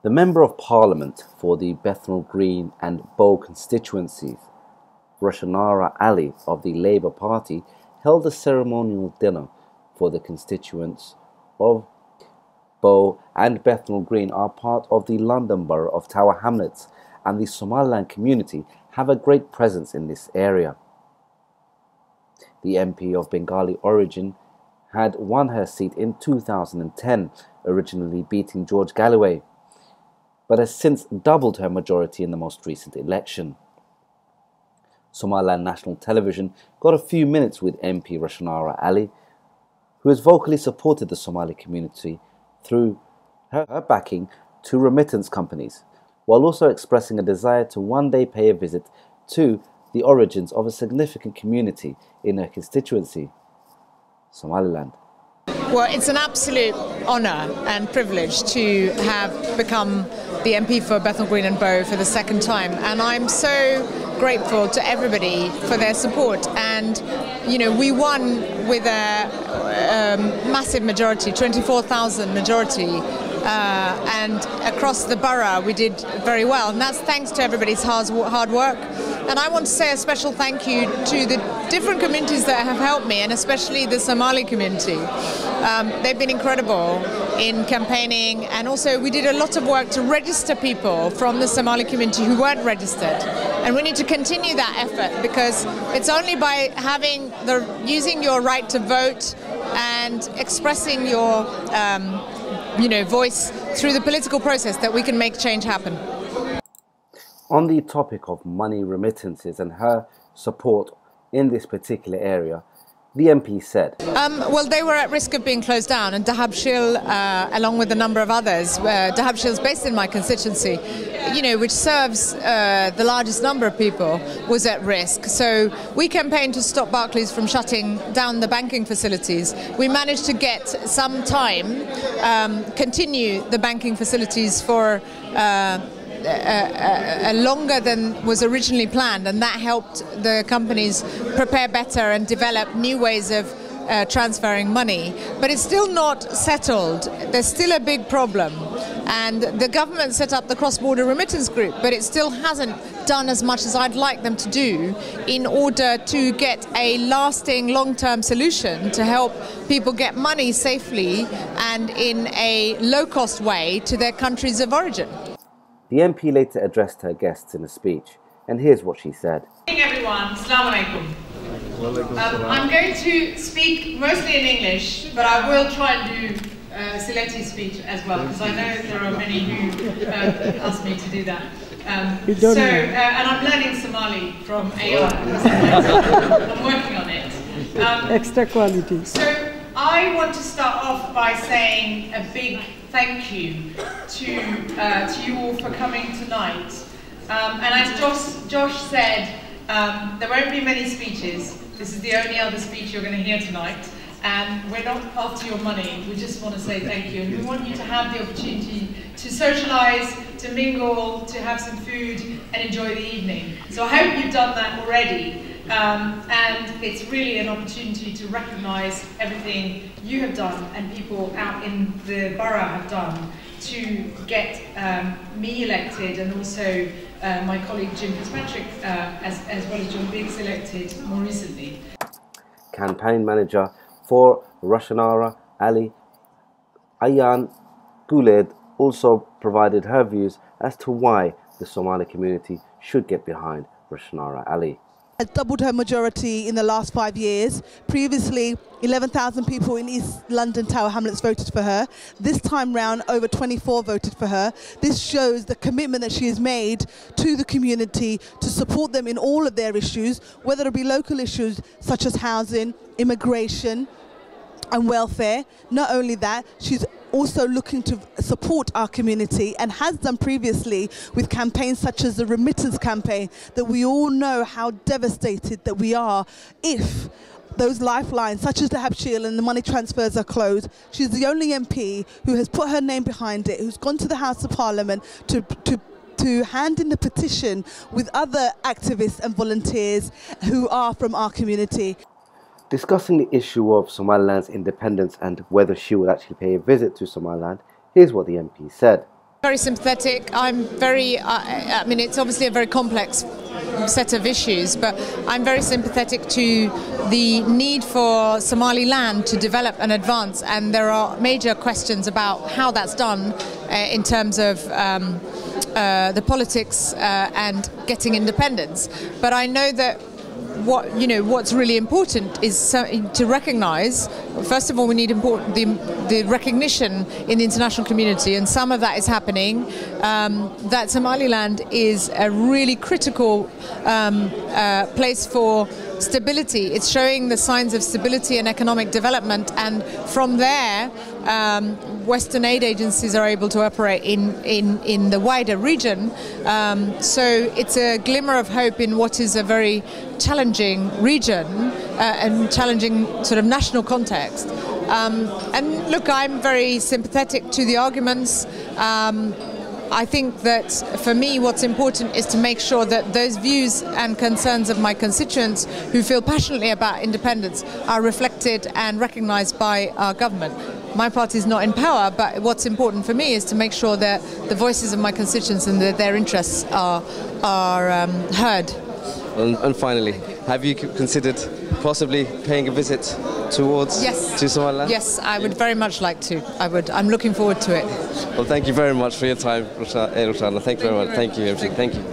The Member of Parliament for the Bethnal Green and Bow constituencies, Rushanara Ali of the Labour Party, held a ceremonial dinner for the constituents of Bow and Bethnal Green are part of the London Borough of Tower Hamlets, and the Somaliland community have a great presence in this area. The MP of Bengali origin had won her seat in 2010, originally beating George Galloway, but has since doubled her majority in the most recent election. Somaliland National Television got a few minutes with MP Rushanara Ali, who has vocally supported the Somali community through her backing to remittance companies, while also expressing a desire to one day pay a visit to the origins of a significant community in her constituency, Somaliland. Well, it's an absolute honour and privilege to have become the MP for Bethnal Green and Bow for the second time, and I'm so grateful to everybody for their support. And you know, we won with a massive majority, 24,000 majority, and across the borough we did very well, and that's thanks to everybody's hard work. And I want to say a special thank you to the different communities that have helped me, and especially the Somali community. They've been incredible in campaigning, and also we did a lot of work to register people from the Somali community who weren't registered. And we need to continue that effort, because it's only by using your right to vote and expressing your voice through the political process that we can make change happen. On the topic of money remittances and her support in this particular area, the MP said, well, they were at risk of being closed down, and Dahabshil, along with a number of others, Dahabshil is based in my constituency, which serves the largest number of people, was at risk. So we campaigned to stop Barclays from shutting down the banking facilities. We managed to get some time, continue the banking facilities for longer than was originally planned, and that helped the companies prepare better and develop new ways of transferring money. But it's still not settled. There's still a big problem, and the government set up the cross-border remittance group, but it still hasn't done as much as I'd like them to do in order to get a lasting long-term solution to help people get money safely and in a low-cost way to their countries of origin. The MP later addressed her guests in a speech, and here's what she said. Good morning, everyone. Assalamu alaikum. I'm going to speak mostly in English, but I will try and do Sileti speech as well, because I know there are many who ask me to do that. And I'm learning Somali from AI. I'm working on it. Extra quality. So I want to start off by saying a big thank you to you all for coming tonight. And as Josh said, there won't be many speeches. This is the only other speech you're going to hear tonight. And we're not after your money, we just want to say thank you. And we want you to have the opportunity to socialise, to mingle, to have some food and enjoy the evening. So I hope you've done that already. And it's really an opportunity to recognise everything you have done and people out in the borough have done to get me elected, and also my colleague Jim Fitzpatrick, as well as John Biggs, elected more recently. Campaign manager for Rushanara Ali, Ayan Guled, also provided her views as to why the Somali community should get behind Rushanara Ali. Has doubled her majority in the last 5 years. Previously, 11,000 people in East London Tower Hamlets voted for her. This time round, over 24 voted for her. This shows the commitment that she has made to the community to support them in all of their issues, whether it be local issues such as housing, immigration and welfare. Not only that, she's also looking to support our community, and has done previously with campaigns such as the remittance campaign, that we all know how devastated that we are if those lifelines such as the Dahabshil and the money transfers are closed. She's the only MP who has put her name behind it, who's gone to the House of Parliament to hand in the petition with other activists and volunteers who are from our community. Discussing the issue of Somaliland's independence and whether she would actually pay a visit to Somaliland, here's what the MP said. Very sympathetic. I'm very, I mean, it's obviously a very complex set of issues, but I'm very sympathetic to the need for Somaliland to develop and advance, and there are major questions about how that's done in terms of the politics and getting independence. But I know that what's really important is to recognise, first of all, we need the recognition in the international community, and some of that is happening, that Somaliland is a really critical place for stability. It's showing the signs of stability and economic development, and from there Western aid agencies are able to operate in the wider region. So it's a glimmer of hope in what is a very challenging region and challenging sort of national context. And look, I'm very sympathetic to the arguments. I think that for me what's important is to make sure that those views and concerns of my constituents who feel passionately about independence are reflected and recognised by our government. My party is not in power, but what's important for me is to make sure that the voices of my constituents and that their interests are heard. And finally, have you considered possibly paying a visit to Somaliland? Yes, I would very much like to. I'm looking forward to it. Well, thank you very much for your time, Rushanara. Thank you very much. Thank you.